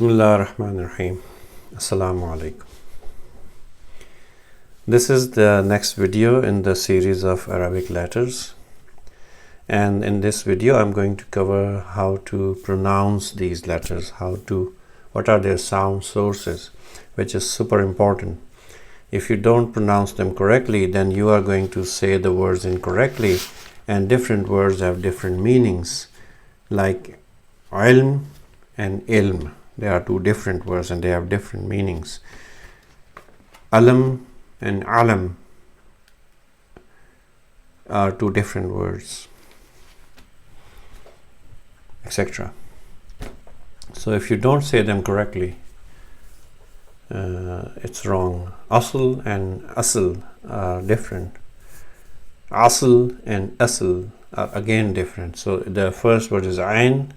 Bismillah ar-Rahman ar-Rahim. Assalamu alaikum. This is the next video in the series of Arabic letters, and in this video I'm going to cover how to pronounce these letters, what are their sound sources, which is super important. If you don't pronounce them correctly, then you are going to say the words incorrectly, and different words have different meanings, like ilm and ilm. They are two different words and they have different meanings. Alam and alam are two different words, etc. So if you don't say them correctly, it's wrong. Asl and asl are different. Asl and asl are again different. So the first word is ain,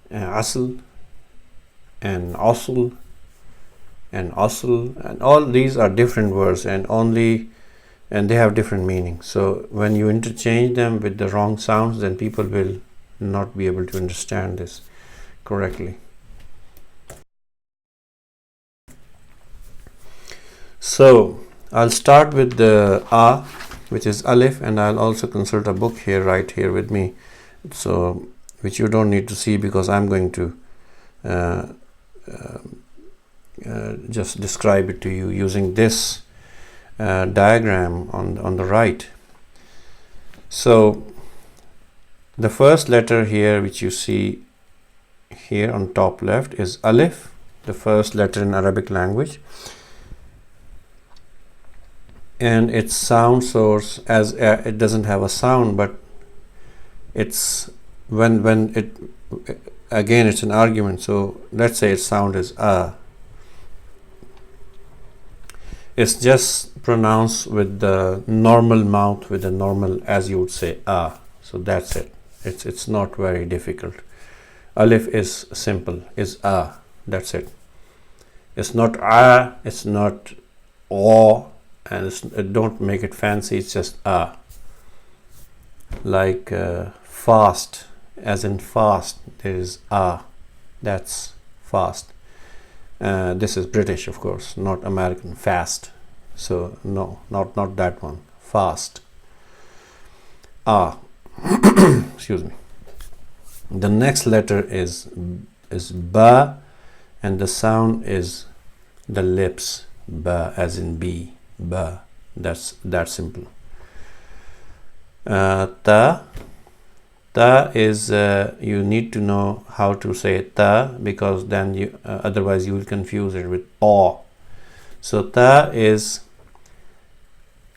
asl, and asl, and all these are different words, and they have different meanings. So when you interchange them with the wrong sounds, then people will not be able to understand this correctly. So I'll start with the a, which is alif, and I'll also consult a book here, right here with me, so which you don't need to see because I'm going to just describe it to you using this diagram on the right. So the first letter here, which you see here on top left, is alif, the first letter in Arabic language, and its sound source, as it doesn't have a sound, but it's when it again it's an argument. So let's say its sound is a. It's just pronounced with the normal mouth, with the normal, as you would say, a. So that's it. It's not very difficult. Alif is simple, is a. That's it. It's not a, it's not o, and don't make it fancy. It's just a. Like fast, as in fast, there is a. That's fast. This is British, of course, not American. Fast. So no, not that one. Fast. Excuse me. The next letter is ba, and the sound is the lips. Ba, as in B. Ba. That's that simple. Ta. Ta is you need to know how to say ta, because then you otherwise you will confuse it with o. So ta is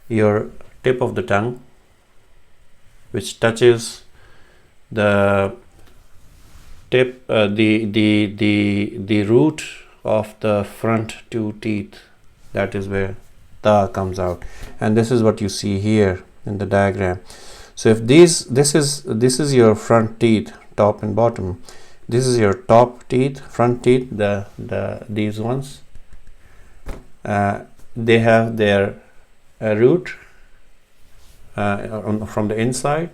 your tip of the tongue, which touches the tip, the root of the front two teeth. That is where ta comes out, and this is what you see here in the diagram. So if this is your front teeth, top and bottom. This is your top teeth, front teeth, these ones. They have their root from the inside.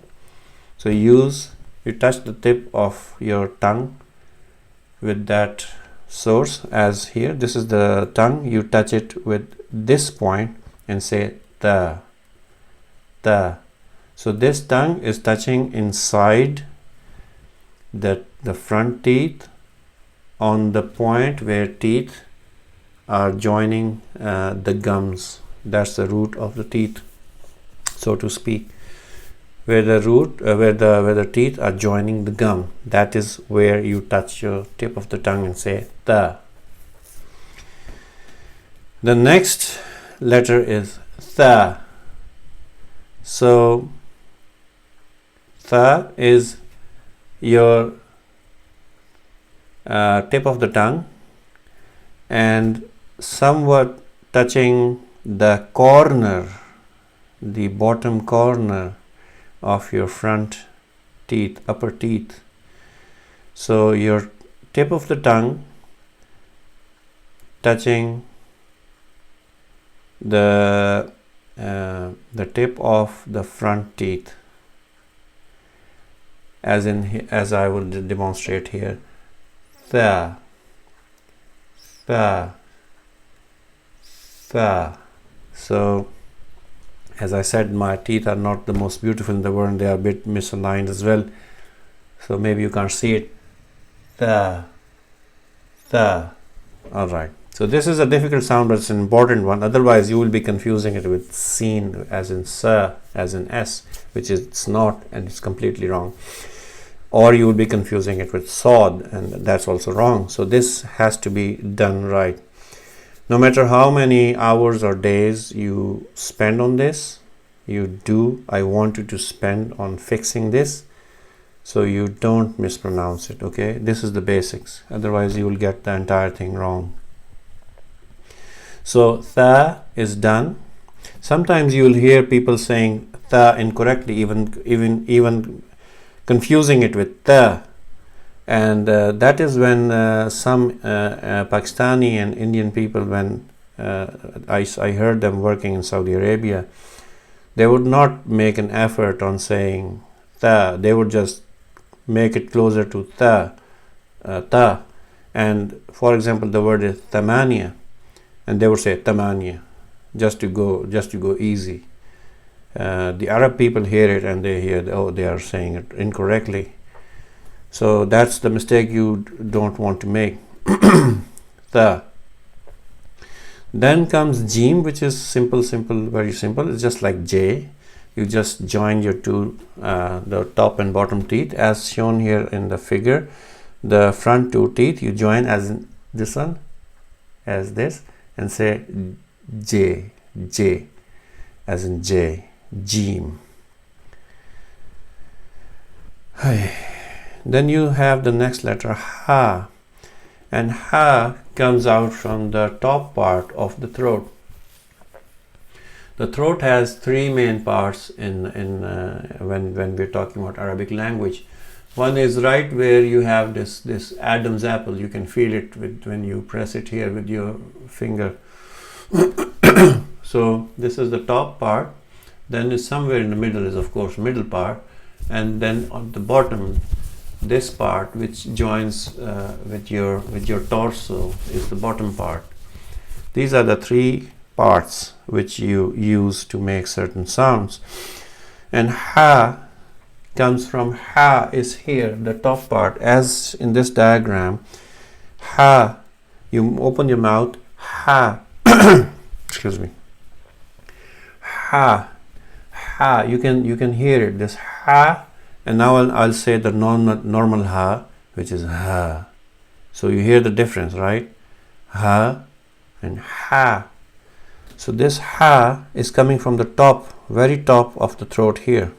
So you touch the tip of your tongue with that source, as here. This is the tongue. You touch it with this point and say ta. So this tongue is touching inside the front teeth on the point where teeth are joining the gums. That's the root of the teeth, so to speak. Where the teeth are joining the gum, that is where you touch your tip of the tongue and say ta. The next letter is tha. So tha is your tip of the tongue, and somewhat touching the corner, the bottom corner of your front teeth, upper teeth. So your tip of the tongue touching the tip of the front teeth, as I will demonstrate here. Tha. tha, tha. So as I said, my teeth are not the most beautiful in the world. They are a bit misaligned as well, so maybe you can't see it. Tha, tha. All right, so this is a difficult sound, but it's an important one. Otherwise you will be confusing it with seen, as in sa, as in s, which is it's not, and it's completely wrong. Or you will be confusing it with sod, and that's also wrong. So this has to be done right. No matter how many hours or days you spend on this, I want you to spend on fixing this so you don't mispronounce it. Okay, this is the basics, otherwise you will get the entire thing wrong. So tha is done. Sometimes you will hear people saying tha incorrectly, even confusing it with tha, and that is when some Pakistani and Indian people, when I heard them working in Saudi Arabia, they would not make an effort on saying tha. They would just make it closer to tha, ta. And for example, the word is tamania, and they would say tamania, just to go easy. The Arab people hear it and they hear, oh, they are saying it incorrectly. So that's the mistake you don't want to make. Tha. Then comes Jim, which is simple, very simple. It's just like J. You just join your two, the top and bottom teeth, as shown here in the figure. The front two teeth you join as in this one, as this, and say J, J, as in J, Jim. Then you have the next letter, Ha, and Ha comes out from the top part of the throat. The throat has three main parts when we're talking about Arabic language. One is right where you have this Adam's apple. You can feel it when you press it here with your finger. So this is the top part. Then is somewhere in the middle is of course middle part, and then on the bottom, this part which joins with your torso is the bottom part. These are the three parts which you use to make certain sounds. And Ha comes from, Ha is here, the top part, as in this diagram. Ha, you open your mouth, Ha. Excuse me. Ha, Ha. You can hear it. This Ha. And now I'll say the normal Ha, which is Ha. So you hear the difference, right? Ha and Ha. So this Ha is coming from the top, very top of the throat here,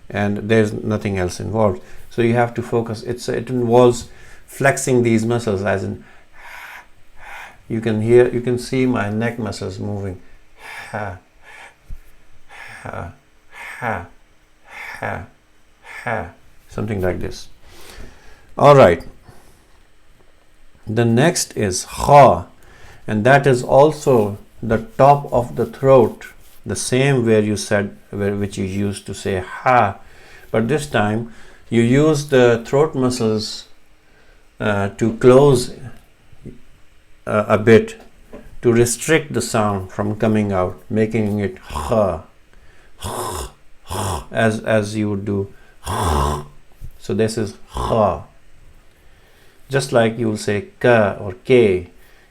and there's nothing else involved. So you have to focus. It involves flexing these muscles, as in you can see my neck muscles moving. Ha, ha, ha, ha, ha, something like this. All right. The next is Kha, and that is also the top of the throat, the same where you said, which you used to say Ha, but this time you use the throat muscles to close a bit, to restrict the sound from coming out, making it Ha, as you would do. So this is Kha. Just like you will say Ka or K,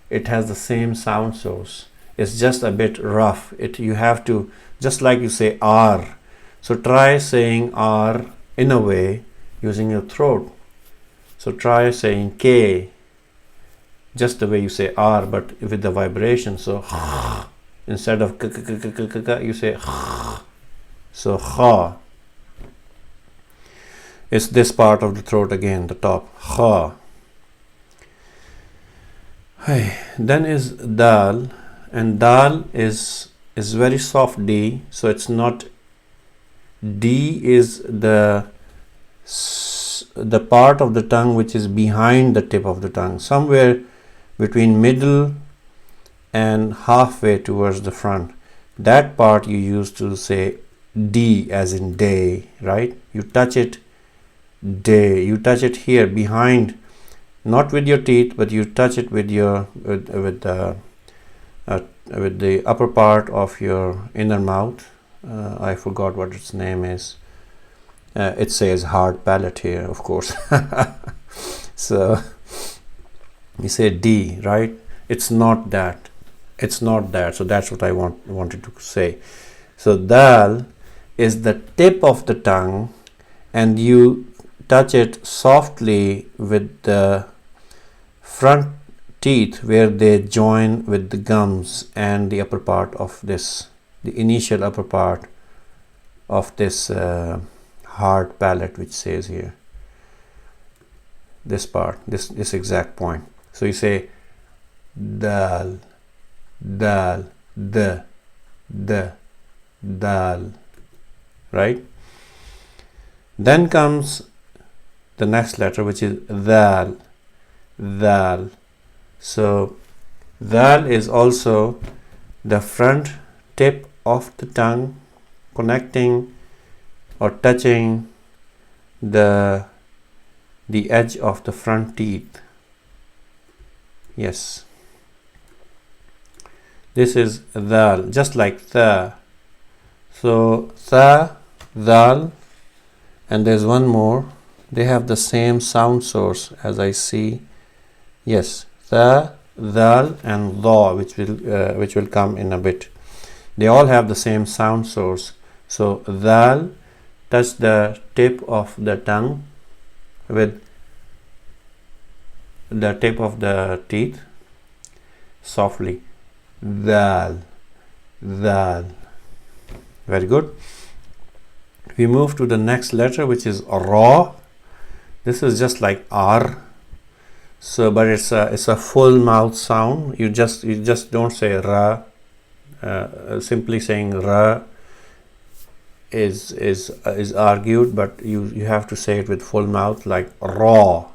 it has the same sound source. It's just a bit rough. You have to, just like you say R. So try saying R in a way using your throat. So try saying K just the way you say R, but with the vibration. So instead of you say so Kha. It's this part of the throat again, the top. Kha. Then is Dal, and Dal is very soft D, so it's not. D is the part of the tongue which is behind the tip of the tongue, somewhere between middle and halfway towards the front. That part you used to say D, as in day, right? You touch it, day. You touch it here behind not with your teeth, but you touch it with your with the upper part of your inner mouth. I forgot what its name is. It says hard palate here, of course. So you say D, right? It's not that. It's not that. So that's what I wanted to say. So dal is the tip of the tongue, and you touch it softly with the front teeth where they join with the gums and the upper part of this, the initial upper part of this hard palate, which says here, this part, this exact point. So you say dal, dal, the, dal, right? Then comes the next letter, which is dal, dal. So dal is also the front tip of the tongue, connecting or touching the edge of the front teeth. Yes, this is dal, just like tha. So tha, dal, and there's one more. They have the same sound source as I see. Yes, tha, dal, and dha, which will come in a bit. They all have the same sound source. So dal, touch the tip of the tongue with the tip of the teeth softly. Dal, dal. Very good. We move to the next letter, which is ra. This is just like R. So, but it's a full mouth sound. You just don't say ra. Simply saying ra is argued, but you have to say it with full mouth, like raw,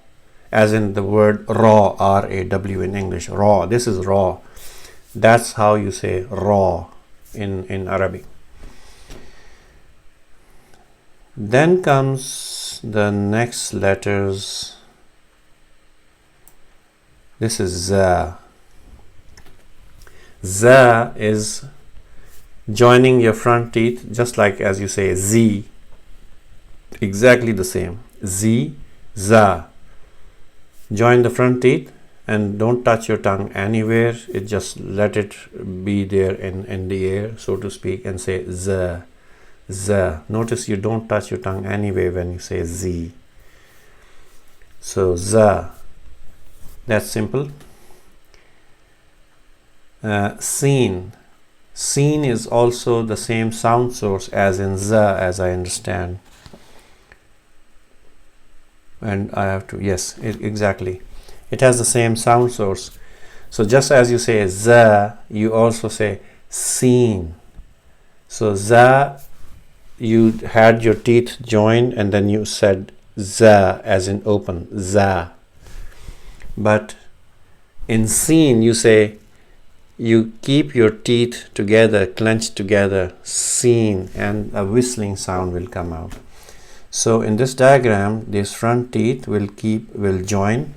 as in the word raw, R-A-W in English. Raw. This is raw. That's how you say raw in Arabic. Then comes the next letters. This is za. Za is joining your front teeth, just like as you say z. Exactly the same. Z, za. Join the front teeth and don't touch your tongue anywhere. It just let it be there in the air, so to speak, and say za. Z. Notice you don't touch your tongue anyway when you say Z. So za. That's simple. Seen. Seen is also the same sound source as in za, as I understand. And I have to, yes, exactly. It has the same sound source. So just as you say za, you also say seen. So za, you had your teeth joined and then you said za, as in open, za. But in seen, you say, you keep your teeth together, clenched together, seen, and a whistling sound will come out. So in this diagram, these front teeth will join,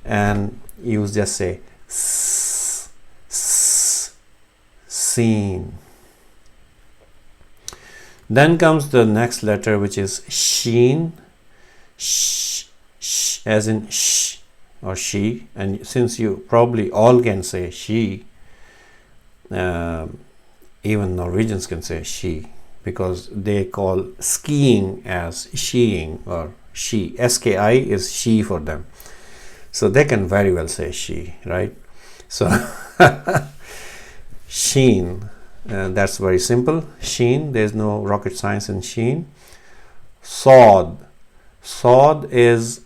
and you just say s, seen. Then comes the next letter, which is sheen, as in sh or she. And since you probably all can say she, even Norwegians can say she, because they call skiing as sheing or she. SKI is she for them. So they can very well say she, right? So sheen. That's very simple. Sheen, there's no rocket science in sheen. Sod. Sod is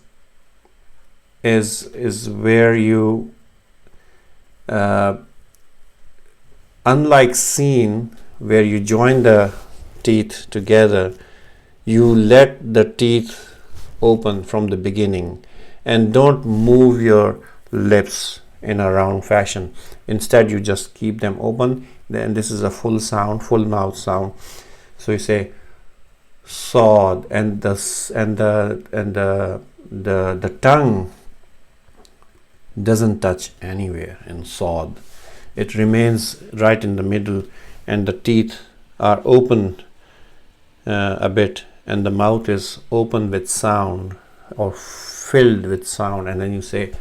where you, unlike seen, where you join the teeth together, you let the teeth open from the beginning and don't move your lips in a round fashion. Instead, you just keep them open. Then this is a full sound, full mouth sound. So you say sod, and the tongue doesn't touch anywhere in Sod. It remains right in the middle, and the teeth are open a bit, and the mouth is open with sound or filled with sound, and then you say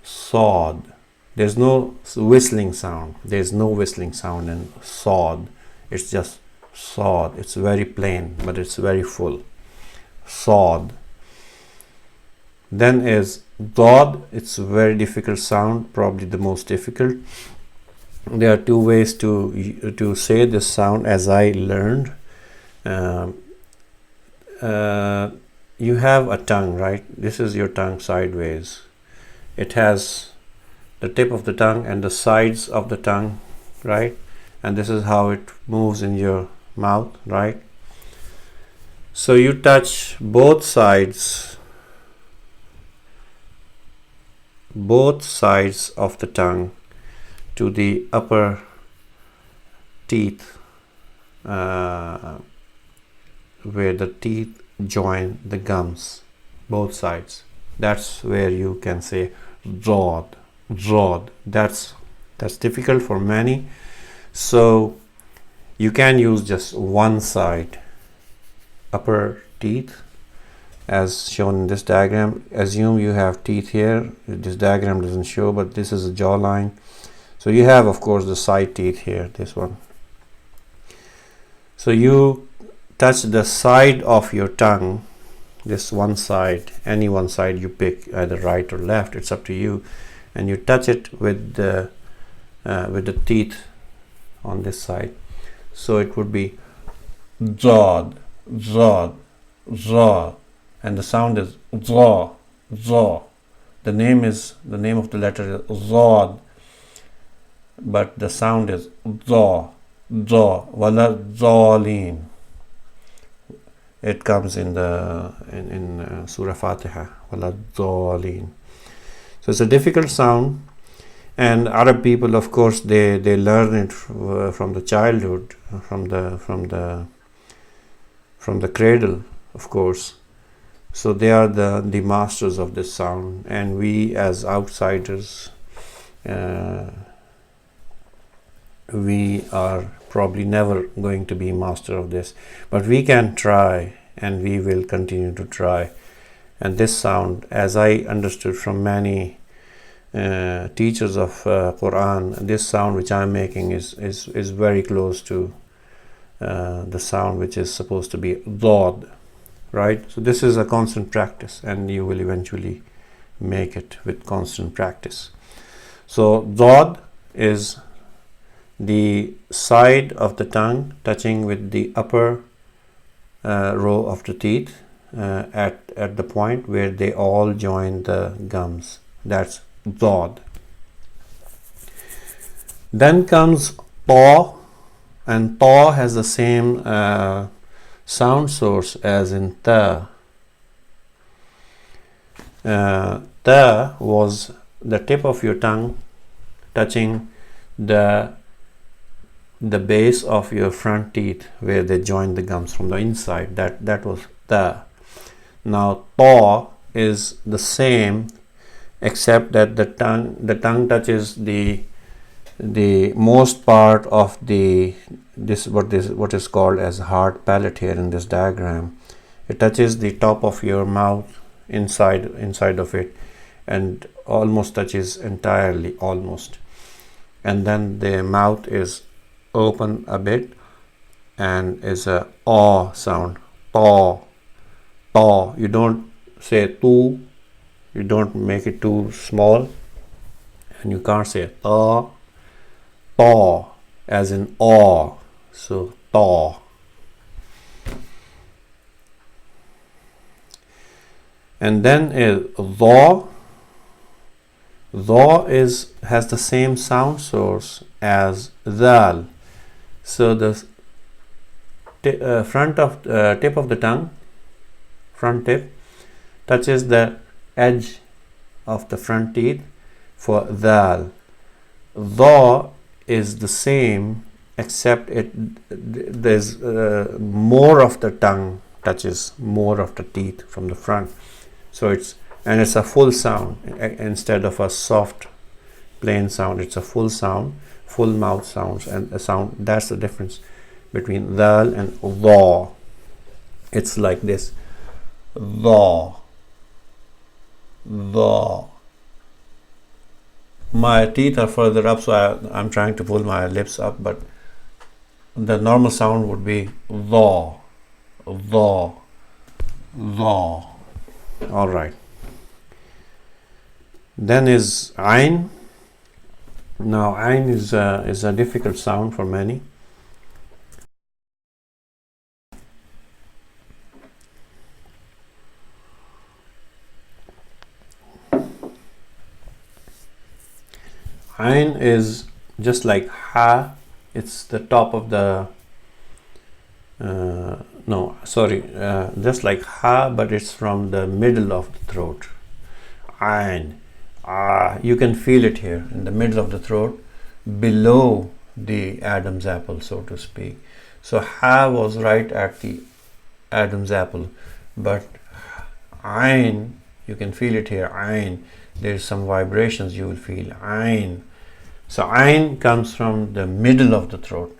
Sod. There's no whistling sound. There's no whistling sound in Sod. It's just Sod. It's very plain, but it's very full. Sod. Then is Dod. It's a very difficult sound, probably the most difficult. There are two ways to say this sound as I learned. You have a tongue, right? This is your tongue sideways. It has the tip of the tongue and the sides of the tongue, right? And this is how it moves in your mouth, right? So you touch both sides of the tongue to the upper teeth, where the teeth join the gums, both sides. That's where you can say Zod. That's difficult for many, so you can use just one side, upper teeth, as shown in this diagram. Assume you have teeth here. This diagram doesn't show, but this is a jawline. So you have, of course, the side teeth here, this one. So you touch the side of your tongue, this one side, any one side you pick, either right or left, it's up to you, and you touch it with the teeth on this side. So it would be Zod, Zod, Zod, and the sound is Zaw, Zaw. The name of the letter is Zod, but the sound is Zaw, Zaw, Wala Zawleen. It comes in Surah Fatiha, Wala Zawleen. So it's a difficult sound, and Arab people, of course, they learn it from the childhood, from the cradle, of course. So they are the masters of this sound, and we as outsiders, we are probably never going to be master of this, but we can try, and we will continue to try. And this sound, as I understood from many teachers of Quran, this sound which I'm making is very close to the sound which is supposed to be Dod, right? So this is a constant practice, and you will eventually make it with constant practice. So Dod is the side of the tongue touching with the upper row of the teeth at the point where they all join the gums. That's Dod. Then comes Ta, and Ta has the same sound source as in Ta. Ta was the tip of your tongue touching the base of your front teeth where they join the gums from the inside. That was Ta. Now Ta is the same, except that the tongue touches the most part of what is called as hard palate here in this diagram. It touches the top of your mouth, inside of it, and almost touches entirely, almost. And then the mouth is open a bit, and is a aw sound. Ta, ta. You don't say tu. You don't make it too small, and you can't say ta, ta, as in awe. So ta. And then is dha. Dha has the same sound source as dal. So the tip of the tongue, front tip, touches the edge of the front teeth for dal. Dha is the same, except there's more of the tongue touches more of the teeth from the front. So it's and it's a full sound instead of a soft plain sound. It's a full sound, full mouth sounds, and a sound. That's the difference between dal and dha. It's like this: dha, dha. My teeth are further up, so I'm trying to pull my lips up, but the normal sound would be dha, dha, dha. All right. Then is ain. Now ain is a difficult sound for many. Ain is just like ha. It's the top of the just like ha, but it's from the middle of the throat. Ain. You can feel it here in the middle of the throat, below the Adam's apple, so to speak. So ha was right at the Adam's apple, but ain, you can feel it here. Ain, there's some vibrations you will feel. Ain. So ain comes from the middle of the throat.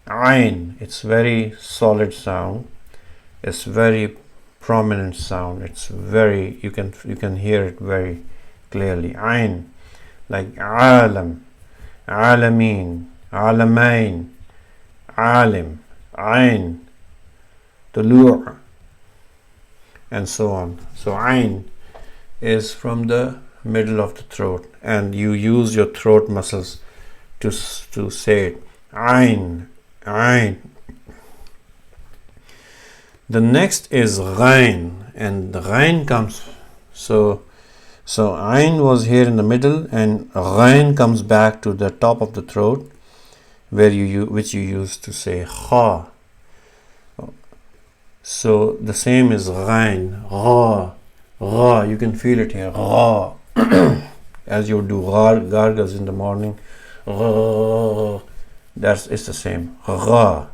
Ain, it's very solid sound. It's very prominent sound. It's very, you can hear it very clearly. Ain, like alam, alameen, alamain, alim, ain, tulu', and so on. So ain is from the middle of the throat, and you use your throat muscles to say it. Ain, ain. The next is ghain, and the ghain comes, so ain was here in the middle, and ghain comes back to the top of the throat, where which you used to say kha. So the same is ghain, gha, gha. You can feel it here, gha. As you do gargles in the morning, gha. It's the same, gha.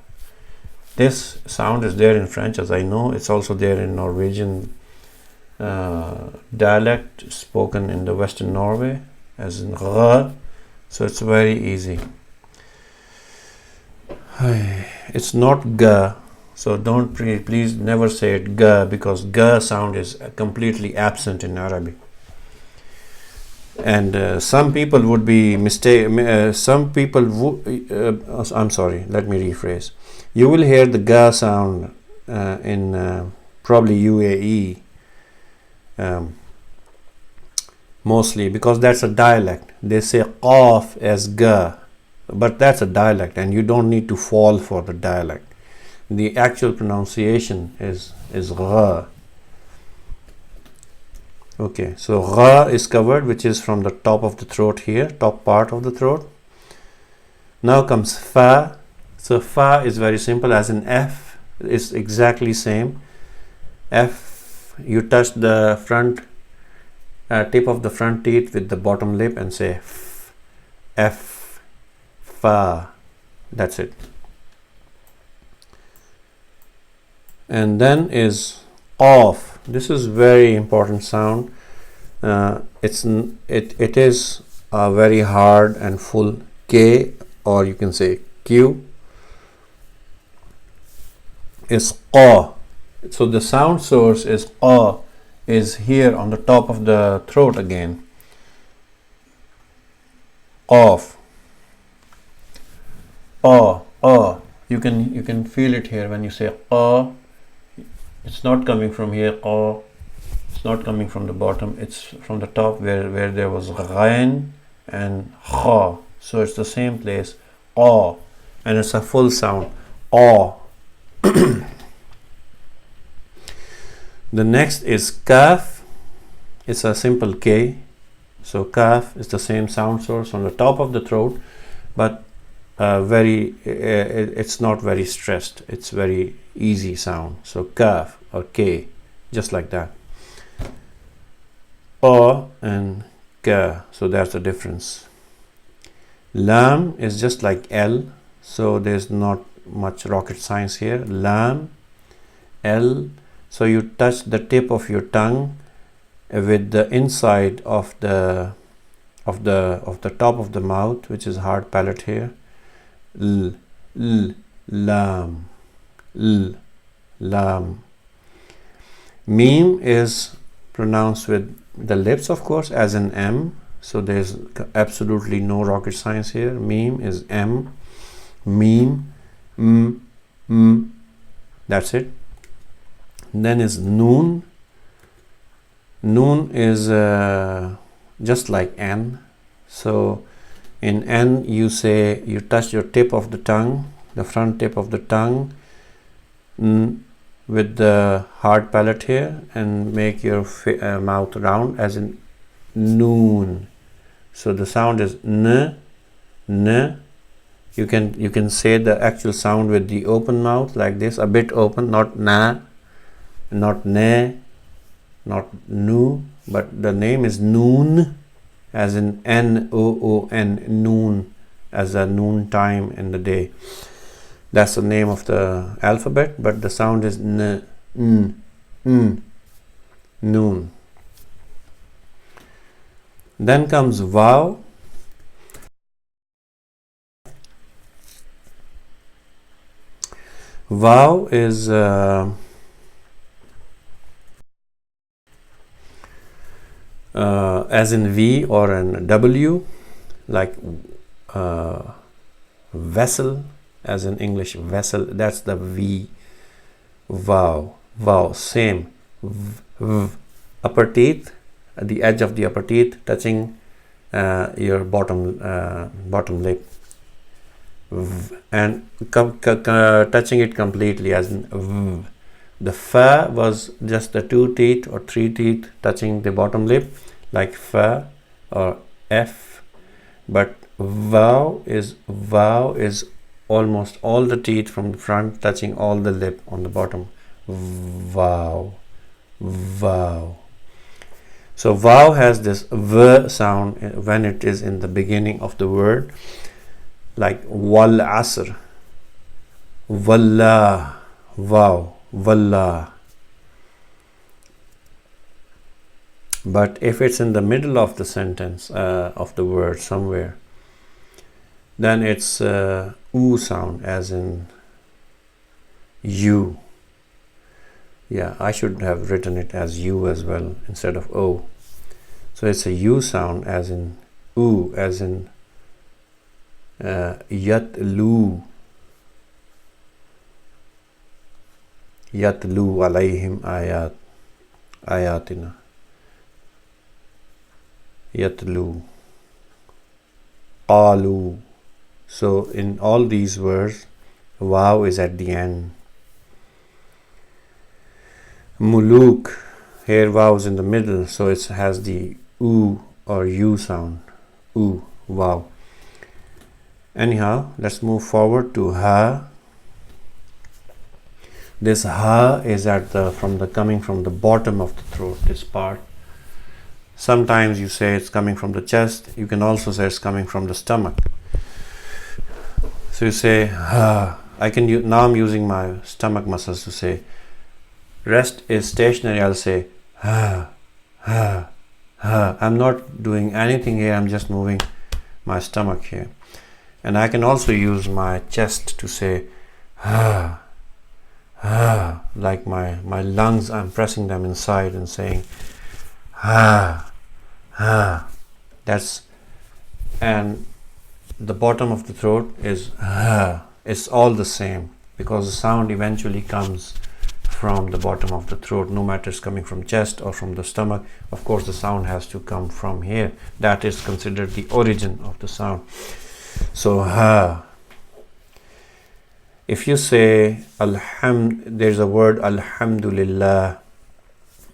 This sound is there in French, as I know. It's also there in Norwegian dialect spoken in the Western Norway, as in gha. So it's very easy. It's not ga, so don't please never say it ga, because ga sound is completely absent in Arabic. And some people would be I'm sorry, let me rephrase. You will hear the ga sound in probably UAE mostly, because that's a dialect. They say qaf as ga, but that's a dialect, and you don't need to fall for the dialect. The actual pronunciation is gha. Okay, so gha is covered, which is from the top of the throat here, top part of the throat. Now comes fa. So fa is very simple, as in f. It's exactly same. F, you touch the front tip of the front teeth with the bottom lip and say f, f, fa. That's it. And then is qaf. This is very important sound. It is a very hard and full K, or you can say Q. Is qa. So the sound source is qa, is here on the top of the throat again. Qaf. Qa. You can feel it here when you say qa. It's not coming from here, qa. It's not coming from the bottom. It's from the top where there was ghain and kha. So it's the same place, qa, and it's a full sound, qa. The next is kaf. It's a simple K. So kaf is the same sound source on the top of the throat, but it's not very stressed. It's very easy sound. So kaf or K, just like that. O and ka. So that's the difference. Lam is just like L. So there's not much rocket science here. Lam, L. So you touch the tip of your tongue with the inside of the top of the mouth, which is hard palate here. L, l, lam, l, lam. Meme is pronounced with the lips, of course, as an M. So there's absolutely no rocket science here. Meme is M. Meme, that's it. Then is noon. Noon is just like N. So in N you say, you touch your tip of the tongue, the front tip of the tongue, with the hard palate here, and make your mouth round, as in noon. So the sound is n, n. You can say the actual sound with the open mouth like this, a bit open, not na, not ne, not nu, but the name is noon, as in N-O-O-N, noon, as a noon time in the day. That's the name of the alphabet, but the sound is n, n, n, noon. Then comes vav. Vav is as in V or an W, like vessel, as in English vessel. That's the V. Vav, vav, same. Upper teeth, the edge of the upper teeth touching your bottom lip, and touching it completely, as in the fa was just the 2 teeth or 3 teeth touching the bottom lip, like fa or f, but vav is almost all the teeth from the front touching all the lip on the bottom. Vav, vav. So vav has this v sound when it is in the beginning of the word, like wal asr, wallah, vav, wallah. But if it's in the middle of the sentence, of the word somewhere, then it's oo sound, as in you. Yeah, I should have written it as U as well instead of O. So it's a U sound, as in oo, as in yatlu, yatlu alayhim ayatina, yatlu, qalu. So in all these words, vav is at the end. Muluk, here vav is in the middle, so it has the oo or U sound. Oo, vav. Anyhow, let's move forward to ha. This ha is coming from the bottom of the throat, this part. Sometimes you say it's coming from the chest. You can also say it's coming from the stomach. So you say ha. Now I'm using my stomach muscles to say. Rest is stationary. I'll say ha, ha, ha. I'm not doing anything here. I'm just moving my stomach here. And I can also use my chest to say ha, ha, like my lungs. I'm pressing them inside and saying ha, ha. And the bottom of the throat is ha. It's all the same, because the sound eventually comes from the bottom of the throat, no matter it's coming from chest or from the stomach. Of course, the sound has to come from here. That is considered the origin of the sound. So ha. If you say there's a word alhamdulillah,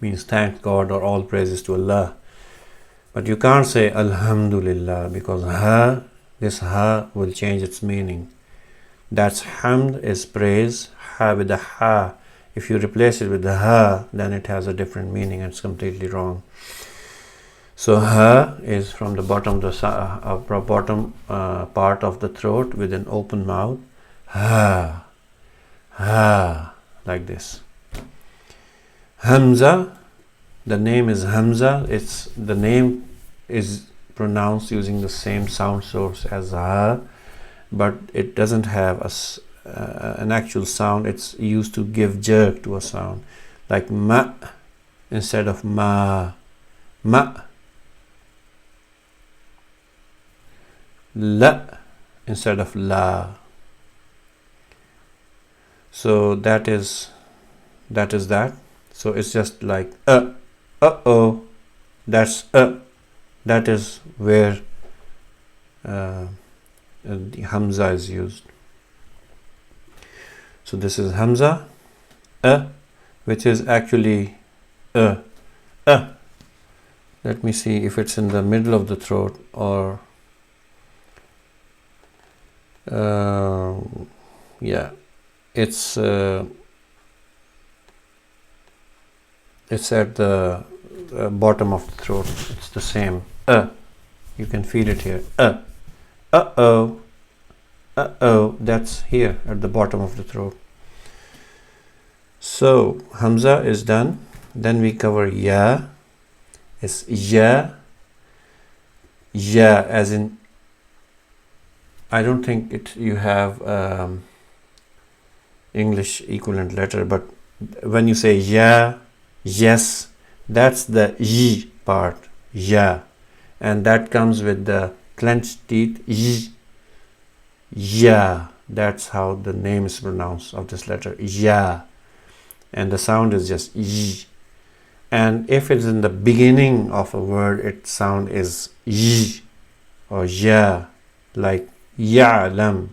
means thank God or all praises to Allah, but you can't say alhamdulillah, because ha, this ha will change its meaning. That's hamd is praise, ha with the ha. If you replace it with the ha, then it has a different meaning and it's completely wrong. So ha is from the bottom part of the throat with an open mouth. Ha, ha, like this. Hamza the name is Hamza. The name is pronounced using the same sound source as ha, but it doesn't have an actual sound. It's used to give jerk to a sound, like ma instead of ma, ma, la instead of la. So that is that. So it's just like uh-oh, that's that is where the Hamza is used. So this is Hamza, which is actually let me see if it's in the middle of the throat or yeah, it's at the bottom of the throat. It's the same. You can feel it here. Uh-oh. Uh-oh. That's here at the bottom of the throat. So Hamza is done. Then we cover ya. It's ya. Ya, as in, I don't think you have English equivalent letter, but when you say ya, yes, that's the y part, ya, and that comes with the clenched teeth, y, ya. That's how the name is pronounced of this letter, ya, and the sound is just y. And if it's in the beginning of a word, its sound is y or ya, like ya'lam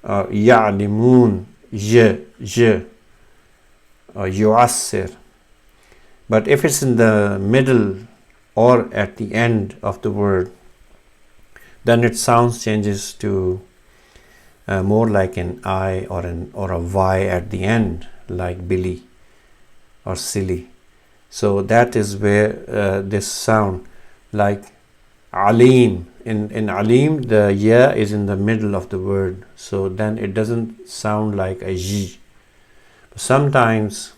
or ya'limun, y, or yu'assir. But if it's in the middle or at the end of the word, then its sound changes to more like an I or a Y at the end, like Billy or silly. So that is where this sound, like Alim. In Alim, the ya is in the middle of the word, so then it doesn't sound like a y. Sometimes,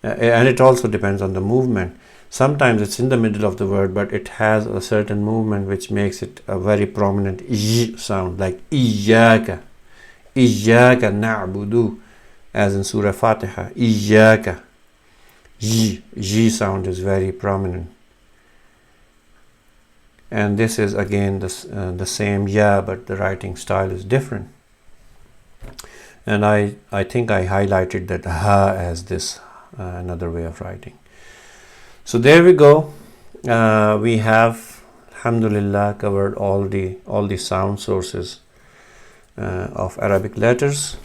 and it also depends on the movement, sometimes it's in the middle of the word, but it has a certain movement which makes it a very prominent y sound, like Iyaka, Iyaka na'budu, as in Surah Fatiha, Iyaka. Y sound is very prominent. And this is again the same ya, but the writing style is different. And I think I highlighted that ha as this another way of writing. So there we go. We have, alhamdulillah, covered all the sound sources of Arabic letters.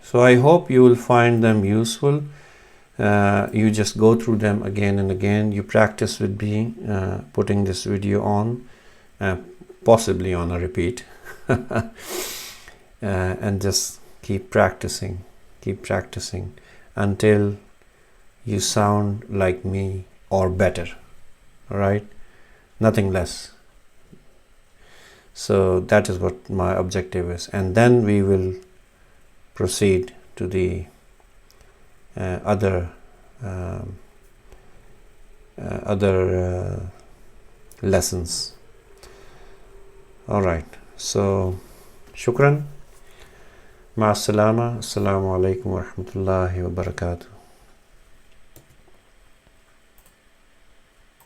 So I hope you will find them useful. You just go through them again and again. You practice with me putting this video on, possibly on a repeat, and just keep practicing until you sound like me or better. All right, nothing less. So that is what my objective is, and then we will proceed to the other lessons. All right, so shukran, ma'as salama, assalamu alaikum wa rahmatullahi wa barakatuh.